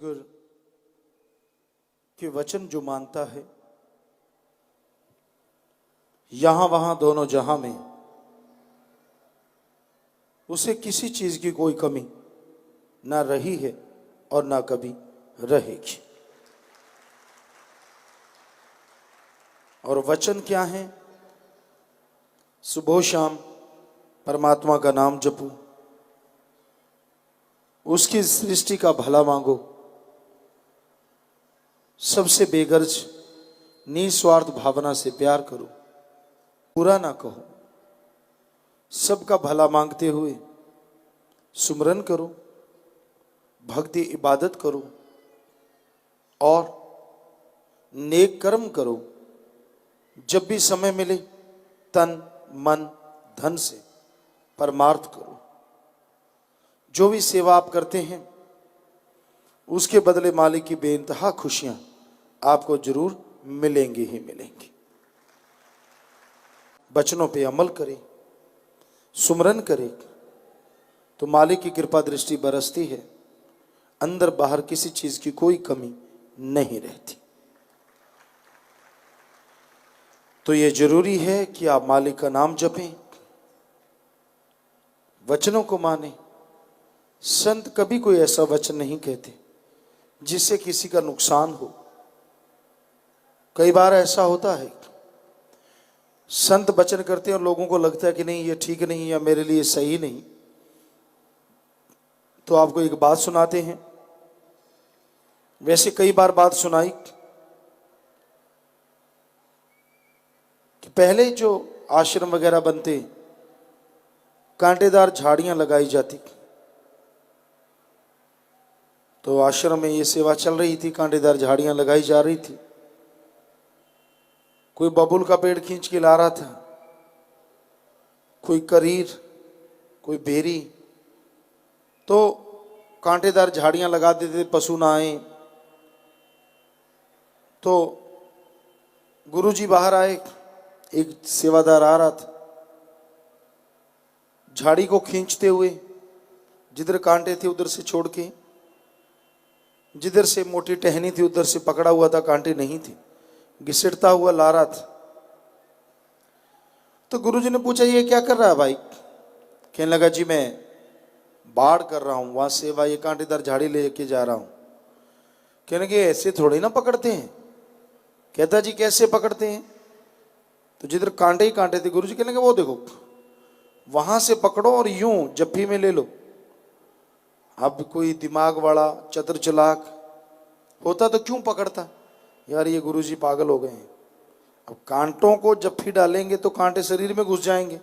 सतगुरु के वचन जो मानता है, यहां वहां दोनों जहां में उसे किसी चीज की कोई कमी ना रही है और ना कभी रहेगी। और वचन क्या है? सुबह शाम परमात्मा का नाम जपो, उसकी सृष्टि का भला मांगो, सबसे बेगर्ज निस्वार्थ भावना से प्यार करो, बुरा ना कहो, सबका भला मांगते हुए सुमरन करो, भक्ति इबादत करो और नेक कर्म करो। जब भी समय मिले तन मन धन से परमार्थ करो। जो भी सेवा आप करते हैं उसके बदले मालिक की बेइंतहा खुशियां आपको जरूर मिलेंगी ही मिलेंगी। वचनों पे अमल करें, सुमरन करें तो मालिक की कृपा दृष्टि बरसती है, अंदर बाहर किसी चीज की कोई कमी नहीं रहती। तो यह जरूरी है कि आप मालिक का नाम जपें, वचनों को माने। संत कभी कोई ऐसा वचन नहीं कहते जिससे किसी का नुकसान हो। कई बार ऐसा होता है संत वचन करते हैं और लोगों को लगता है कि नहीं ये ठीक नहीं या मेरे लिए सही नहीं, तो आपको एक बात सुनाते हैं। वैसे कई बार बात सुनाई कि पहले जो आश्रम वगैरह बनते कांटेदार झाड़ियां लगाई जाती, तो आश्रम में ये सेवा चल रही थी, कांटेदार झाड़ियां लगाई जा रही थी। कोई बबूल का पेड़ खींच के ला रहा था, कोई करीर, कोई बेरी, तो कांटेदार झाड़ियां लगा देते, पशु ना आए। तो गुरुजी बाहर आए, एक सेवादार आ रहा था, झाड़ी को खींचते हुए जिधर कांटे थे उधर से छोड़ के, जिधर से मोटी टहनी थी उधर से पकड़ा हुआ था, कांटे नहीं थे, घिसटता हुआ ला रहा था। तो गुरुजी ने पूछा ये क्या कर रहा है भाई? कहने लगा जी मैं बाढ़ कर रहा हूं, वहां सेवा, ये कांटेदार झाड़ी लेके जा रहा हूं। कहने लगे ऐसे थोड़ी ना पकड़ते हैं। कहता जी कैसे पकड़ते हैं? तो जिधर कांटे ही कांटे थे, गुरुजी कहने लगे वो देखो वहां से पकड़ो और यूं जप्फी में ले लो। अब कोई दिमाग वाला चतुर चालाक होता तो क्यों पकड़ता? यार ये गुरुजी पागल हो गए हैं। अब कांटों को जप्फी डालेंगे तो कांटे शरीर में घुस जाएंगे,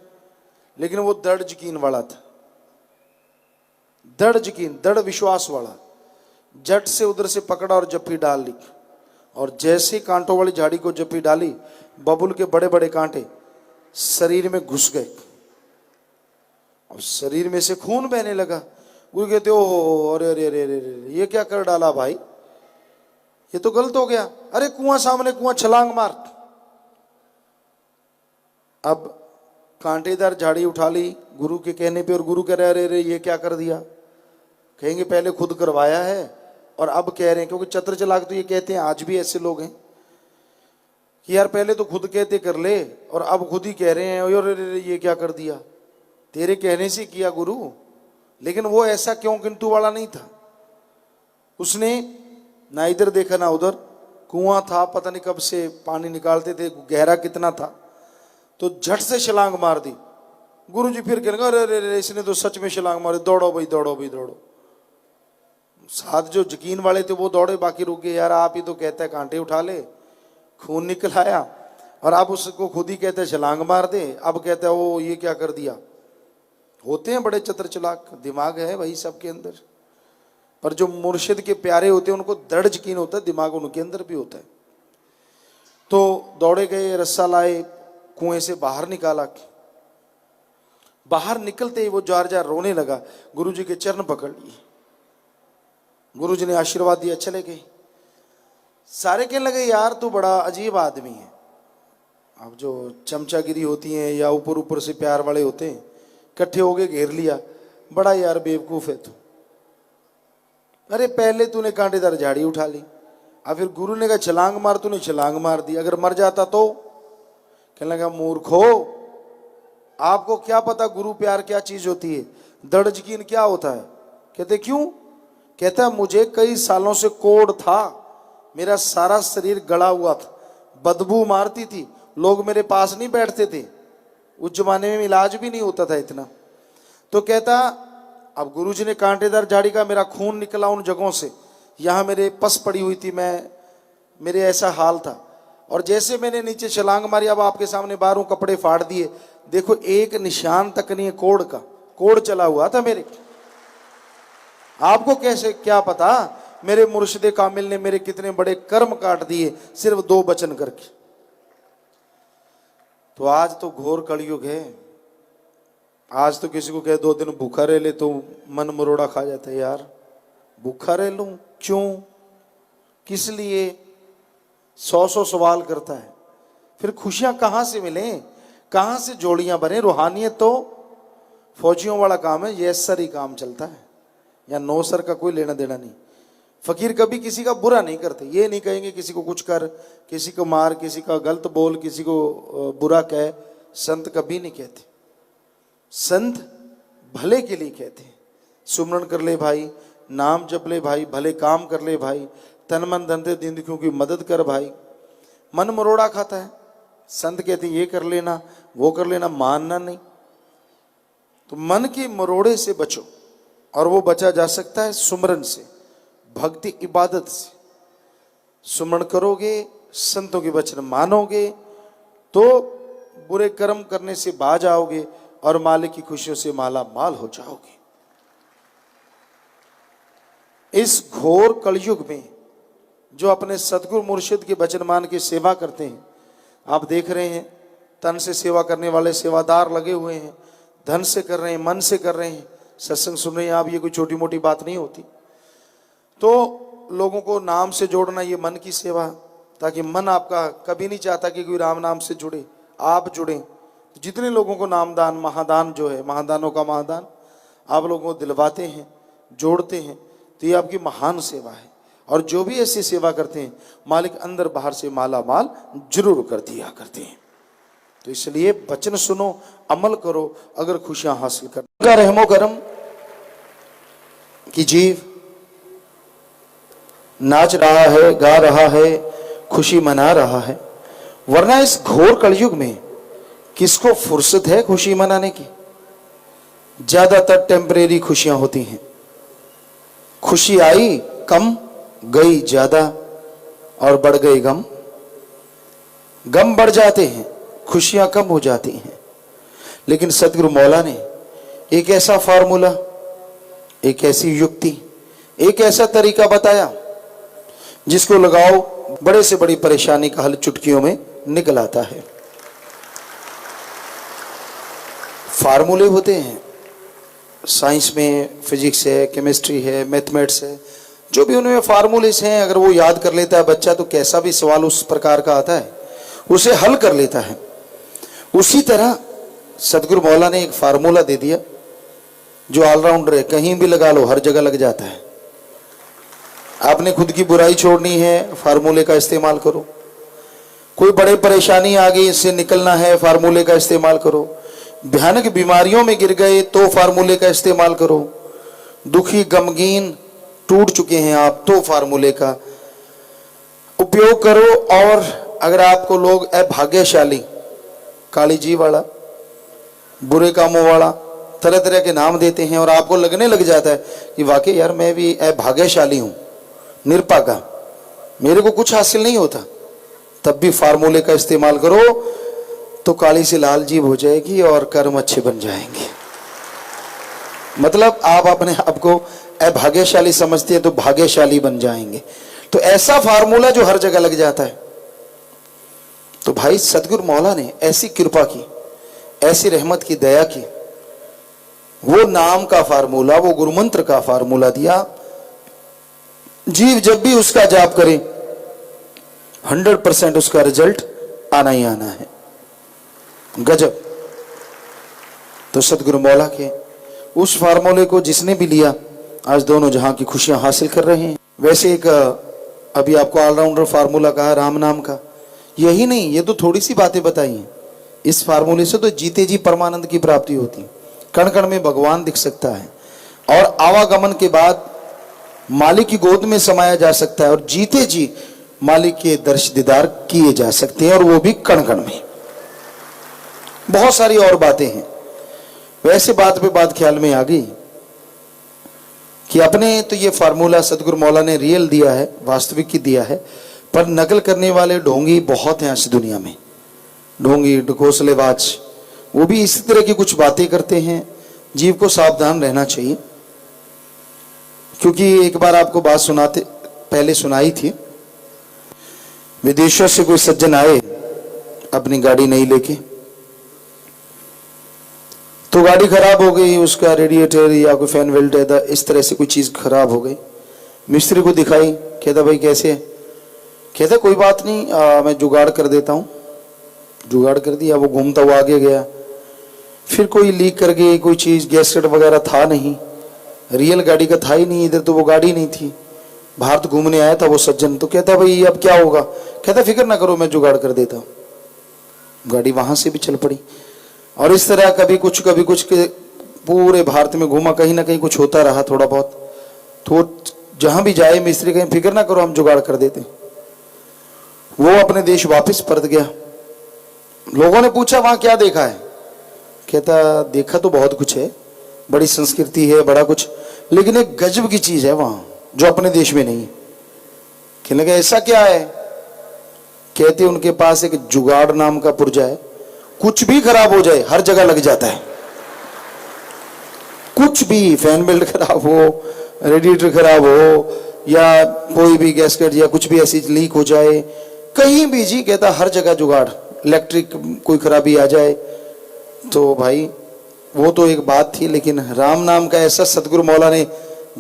लेकिन वो दृढ़ यकीन वाला था, दृढ़ यकीन, दृढ़ विश्वास वाला। झट से उधर से पकड़ा और जप्फी डाल ली, और जैसे कांटों वाली झाड़ी को जप्फी डाली, बबुल के बड़े बड़े कांटे शरीर में घुस गए और शरीर में से खून बहने लगा। गुरु कहते ओ अरे अरे अरे अरे ये क्या कर डाला भाई, ये तो गलत हो गया। अरे कुआं सामने, कुआं, छलांग मार। अब कांटेदार झाड़ी उठा ली गुरु के कहने पे, और गुरु कह रहे अरे अरे ये क्या कर दिया। कहेंगे पहले खुद करवाया है और अब कह रहे हैं, क्योंकि चतुर चालाक तो ये कहते हैं, आज भी ऐसे लोग हैं कि यार पहले तो खुद कहते कर ले और अब खुद ही कह रहे हैं अरे ये क्या कर दिया। तेरे कहने से किया गुरु, लेकिन वो ऐसा क्यों किंतु वाला नहीं था। उसने ना इधर देखा ना उधर, कुआं था, पता नहीं कब से पानी निकालते थे, गहरा कितना था, तो झट से छलांग मार दी। गुरुजी फिर कहने अरे अरे इसने तो सच में छलांग मारी, दौड़ो भाई दौड़ो भाई दौड़ो। साथ जो यकीन वाले थे वो दौड़े, बाकी रुक गए। यार आप ही तो कहता है कांटे उठा ले, खून निकल आया, और आप उसको खुद ही कहते हैं छलांग मार दे, अब कहता है वो ये क्या कर दिया। होते हैं बड़े चतुर चालाक, दिमाग है भाई सबके अंदर, पर जो मुर्शिद के प्यारे होते हैं उनको दृढ़ यकीन होता है, दिमाग उनके अंदर भी होता है। तो दौड़े गए, रस्सा लाए, कुएं से बाहर निकाला। बाहर निकलते ही वो जार जार रोने लगा, गुरुजी के चरण पकड़ लिए, गुरुजी ने आशीर्वाद दिया, चले गए। सारे कहने लगे यार तू बड़ा अजीब आदमी है। अब जो चमचागिरी होती है या ऊपर ऊपर से प्यार वाले होते हैं, इकट्ठे हो गए, घेर लिया, बड़ा यार बेवकूफ है तू। अरे पहले तूने कांटेदार झाड़ी उठा ली, अब फिर गुरु ने कहा छलांग मार, तूने छलांग मार दी, अगर मर जाता तो? कहने लगा मूर्खो, आपको क्या पता गुरु प्यार क्या चीज होती है, दर्द यकीन क्या होता है? कहते क्यों? कहता मुझे कई सालों से कोढ़ था, मेरा सारा शरीर गला हुआ था, बदबू मारती थी, लोग मेरे पास नहीं बैठते थे, उस जमाने में इलाज भी नहीं होता था इतना। तो कहता अब गुरुजी ने कांटेदार झाड़ी का, मेरा खून निकला उन जगहों से, यहाँ मेरे पस पड़ी हुई थी, मेरे ऐसा हाल था, और जैसे मैंने नीचे छलांग मारी, अब आपके सामने बाहरों कपड़े फाड़ दिए, देखो एक निशान तक नहीं है कोढ़ का, कोढ़ चला हुआ था मेरे। आपको कैसे क्या पता मेरे मुर्शिदे कामिल ने मेरे कितने बड़े कर्म काट दिए सिर्फ 2 वचन करके। तो आज तो घोर कलयुग है, आज तो किसी को कहे 2 दिन भूखा रह ले तो मन मरोड़ा खा जाता है, यार भूखा रह लूं क्यों, किस लिए, 100 सवाल करता है। फिर खुशियां कहां से मिलें, कहां से जोड़ियां बने? रूहानियत तो फौजियों वाला काम है, ये सर ही काम चलता है, या नौसर का कोई लेना देना नहीं। फकीर कभी किसी का बुरा नहीं करते, ये नहीं कहेंगे किसी को कुछ कर, किसी को मार, किसी का गलत बोल, किसी को बुरा कह, संत कभी नहीं कहते। संत भले के लिए कहते हैं, सुमरन कर ले भाई, नाम जप ले भाई, भले काम कर ले भाई, तन मन धन से जिंदगियों की मदद कर भाई। मन मरोड़ा खाता है, संत कहते हैं ये कर लेना वो कर लेना, मानना नहीं। तो मन के मरोड़े से बचो, और वो बचा जा सकता है सुमरन से, भक्ति इबादत से। सुमरण करोगे, संतों के वचन मानोगे, तो बुरे कर्म करने से बाज आओगे और मालिक की खुशियों से माला माल हो जाओगे। इस घोर कलयुग में जो अपने सतगुरु मुर्शिद के वचन मान के सेवा करते हैं, आप देख रहे हैं तन से सेवा करने वाले सेवादार लगे हुए हैं, धन से कर रहे हैं, मन से कर रहे हैं, सत्संग सुन रहे हैं आप, ये कोई छोटी मोटी बात नहीं होती। तो लोगों को नाम से जोड़ना, ये मन की सेवा, ताकि मन आपका कभी नहीं चाहता कि कोई राम नाम से जुड़े, आप जुड़ें। तो जितने लोगों को नामदान, महादान जो है, महादानों का महादान आप लोगों को दिलवाते हैं, जोड़ते हैं, तो ये आपकी महान सेवा है। और जो भी ऐसी सेवा करते हैं, मालिक अंदर बाहर से माला माल जरूर कर दिया करते हैं। तो इसलिए वचन सुनो, अमल करो, अगर खुशियां हासिल कर। का रहमो करम कि जीव नाच रहा है, गा रहा है, खुशी मना रहा है, वरना इस घोर कलयुग में किसको फुर्सत है खुशी मनाने की? ज्यादातर टेम्परेरी खुशियां होती हैं, खुशी आई कम, गई ज्यादा, और बढ़ गए गम। गम बढ़ जाते हैं, खुशियां कम हो जाती हैं। लेकिन सतगुरु मौला ने एक ऐसा फार्मूला, एक ऐसी युक्ति, एक ऐसा तरीका बताया जिसको लगाओ बड़े से बड़ी परेशानी का हल चुटकियों में निकल आता है। फार्मूले होते हैं साइंस में, फिजिक्स है, केमिस्ट्री है, मैथमेटिक्स है, जो भी उनमें फार्मूलेस हैं, अगर वो याद कर लेता है बच्चा तो कैसा भी सवाल उस प्रकार का आता है उसे हल कर लेता है। उसी तरह सतगुरु मौला ने एक फार्मूला दे दिया जो ऑलराउंडर है, कहीं भी लगा लो हर जगह लग जाता है। आपने खुद की बुराई छोड़नी है, फार्मूले का इस्तेमाल करो। कोई बड़ी परेशानी आ गई, इससे निकलना है, फार्मूले का इस्तेमाल करो। भयानक बीमारियों में गिर गए तो फार्मूले का इस्तेमाल करो। दुखी गमगीन टूट चुके हैं आप, तो फार्मूले का उपयोग करो। और अगर आपको लोग अभाग्यशाली, काली जी वाला, बुरे कामों वाला, तरह तरह के नाम देते हैं और आपको लगने लग जाता है कि वाकई यार मैं भी अभाग्यशाली हूं, निरपागा, मेरे को कुछ हासिल नहीं होता, तब भी फार्मूले का इस्तेमाल करो तो काली से लाल जीभ हो जाएगी और कर्म अच्छे बन जाएंगे। मतलब आप अपने आप को अभाग्यशाली समझते हैं तो भाग्यशाली बन जाएंगे। तो ऐसा फार्मूला जो हर जगह लग जाता है। तो भाई सतगुरु मौला ने ऐसी कृपा की, ऐसी रहमत की, दया की, वो नाम का फार्मूला, वो गुरु मंत्र का फार्मूला दिया। जीव जब भी उसका जाप करे 100% उसका रिजल्ट आना ही आना है। गजब। तो सतगुरु मौला के उस फार्मूले को जिसने भी लिया आज दोनों जहां की खुशियां हासिल कर रहे हैं। वैसे एक अभी आपको ऑलराउंडर फार्मूला कहा राम नाम का, यही नहीं, ये तो थोड़ी सी बातें बताई हैं। इस फार्मूले से तो जीते जी परमानंद की प्राप्ति होती, कण कण में भगवान दिख सकता है, और आवागमन के बाद मालिक की गोद में समाया जा सकता है, और जीते जी मालिक के दर्श दीदार किए जा सकते हैं, और वो भी कण कण में। बहुत सारी और बातें हैं। वैसे बात पे बात ख्याल में आ गई कि अपने तो ये फार्मूला सदगुरु मौला ने रियल दिया है, वास्तविक की दिया है, पर नकल करने वाले ढोंगी बहुत हैं आज दुनिया में। ढोंगी ढकोसलेबाज वो भी इसी तरह की कुछ बातें करते हैं। जीव को सावधान रहना चाहिए, क्योंकि एक बार आपको बात सुनाते पहले सुनाई थी। विदेशों से कोई सज्जन आए अपनी गाड़ी नहीं लेके, तो गाड़ी खराब हो गई, उसका रेडिएटर या कोई फैन वेल्ट है, इस तरह से कोई चीज खराब हो गई। मिस्त्री को दिखाई, कहता भाई कैसे है? कहता कोई बात नहीं, मैं जुगाड़ कर देता हूँ। जुगाड़ कर दिया, वो घूमता हुआ आगे गया। फिर कोई लीक कर गई कोई चीज, गैसकेट वगैरह था नहीं, रियल गाड़ी का था ही नहीं, इधर तो वो गाड़ी नहीं थी। बाहर तो घूमने आया था वो सज्जन, तो कहता भाई अब क्या होगा? कहता फिक्र ना करो, मैं जुगाड़ कर देता हूँ। गाड़ी वहां से भी चल पड़ी। और इस तरह कभी कुछ के पूरे भारत में घूमा, कहीं ना कहीं कुछ होता रहा थोड़ा बहुत। तो जहां भी जाए मिस्त्री कहीं फिक्र ना करो, हम जुगाड़ कर देते। वो अपने देश वापस परत गया। लोगों ने पूछा वहां क्या देखा है? कहता देखा तो बहुत कुछ है, बड़ी संस्कृति है, बड़ा कुछ, लेकिन एक गजब की चीज है वहां जो अपने देश में नहीं है। कहने लगा ऐसा क्या है? कहते उनके पास एक जुगाड़ नाम का पुर्जा है, कुछ भी खराब हो जाए हर जगह लग जाता है। कुछ भी, फैन बेल्ट खराब हो, रेडिएटर खराब हो, या कोई भी गैसकेट या कुछ भी ऐसी लीक हो जाए, कहीं भी जी, कहता हर जगह जुगाड़। इलेक्ट्रिक कोई खराबी आ जाए तो भाई वो तो एक बात थी, लेकिन राम नाम का ऐसा सदगुरु मौला ने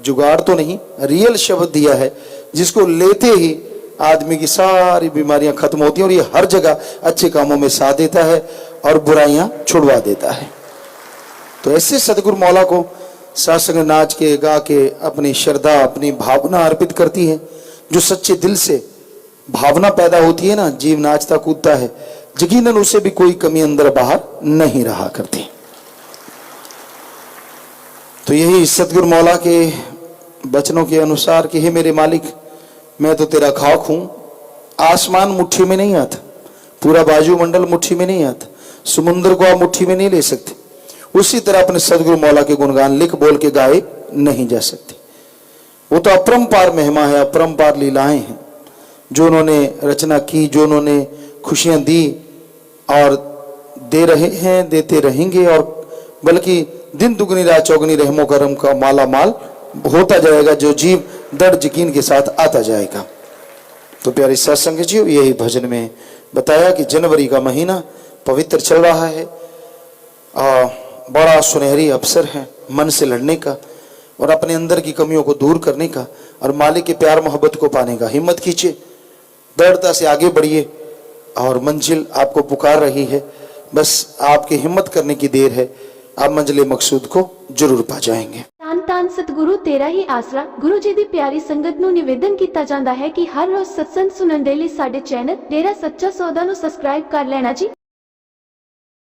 जुगाड़ तो नहीं, रियल शब्द दिया है, जिसको लेते ही आदमी की सारी बीमारियां खत्म होती हैं, और ये हर जगह अच्छे कामों में साथ देता है और बुराइयां छुड़वा देता है। तो ऐसे सदगुरु मौला को सासंग नाच के गा के अपनी श्रद्धा अपनी भावना अर्पित करती है। जो सच्चे दिल से भावना पैदा होती है ना, जीव नाचता कूदता है, यकीनन उसे भी कोई कमी अंदर बाहर नहीं रहा करती। तो यही सतगुरु मौला के वचनों के अनुसार कि हे मेरे मालिक, मैं तो तेरा खाक हूं। आसमान मुट्ठी में नहीं आता, पूरा वायुमंडल मुट्ठी में नहीं आता, समुद्र को आप मुट्ठी में नहीं ले सकते। उसी तरह अपने सदगुरु मौला के गुणगान लिख बोल के गाए नहीं जा सकते। वो तो अपरंपार महिमा है, अपरंपार लीलाएं हैं जो उन्होंने रचना की, जो उन्होंने खुशियां दी और दे रहे हैं, देते रहेंगे, और बल्कि दिन दुगनी रात चौगनी रहमो करम का माला माल होता जाएगा, जो जीव दृढ़ यकीन के साथ आता जाएगा। तो प्यारे सत्संग जी, यही भजन में बताया कि जनवरी का महीना पवित्र चल रहा है, बड़ा सुनहरी अवसर है मन से लड़ने का और अपने अंदर की कमियों को दूर करने का और मालिक के प्यार मोहब्बत को पाने का। हिम्मत कीजिए, दृढ़ता से आगे बढ़िए, और मंजिल आपको पुकार रही है। बस आपकी हिम्मत करने की देर है, आप मंजिल मकसूद को जरूर पा जाएंगे। ਧੰਨ ਧੰਨ ਸਤਿਗੁਰੂ ਤੇਰਾ ਹੀ ਆਸਰਾ। ਗੁਰੂ ਜੀ ਦੀ ਪਿਆਰੀ ਸੰਗਤ ਨੂੰ ਨਿਵੇਦਨ ਕੀਤਾ ਜਾਂਦਾ ਹੈ ਕਿ ਹਰ ਰੋਜ਼ ਸਤਸੰਗ ਸੁਣਨ ਦੇ ਲਈ ਸਾਡੇ ਚੈਨਲ ਡੇਰਾ ਸੱਚਾ ਸੌਦਾ ਨੂੰ ਸਬਸਕ੍ਰਾਈਬ ਕਰ ਲੈਣਾ ਜੀ।